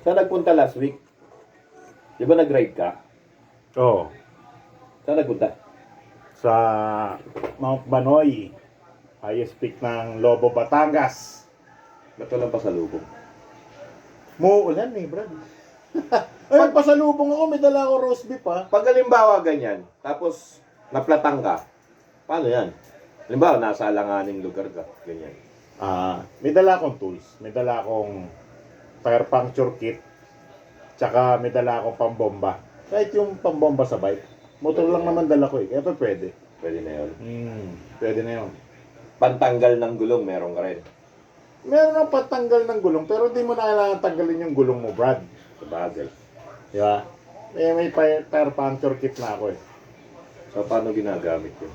Saan nagpunta last week? Di ba nag-ride ka? Oo. Saan nagpunta? Sa Mount Banoy. Highest peak ng Lobo, Batangas. Ba't walang pasalubong? Muulan eh, Brad. Ay, pasalubong ako. May dala ako roast beef ha. Pag halimbawa ganyan, tapos naplatang ka, paano yan? Halimbawa, nasa alanganing lugar ka, ganyan. May dala akong tools. May dala akong tire puncture kit. Tsaka may dala akong pambomba. Kahit yung pambomba sa bike. Motor lang naman dala ko eh. Kaya pa pwede. Pwede na yun. Pwede na yun. Pantanggal ng gulong, meron ka rin. Meron ng patanggal ng gulong pero di mo na kailangan tanggalin yung gulong mo, Brad. Sabagay. Di ba? May tire puncture kit na ako eh. So, paano ginagamit yun?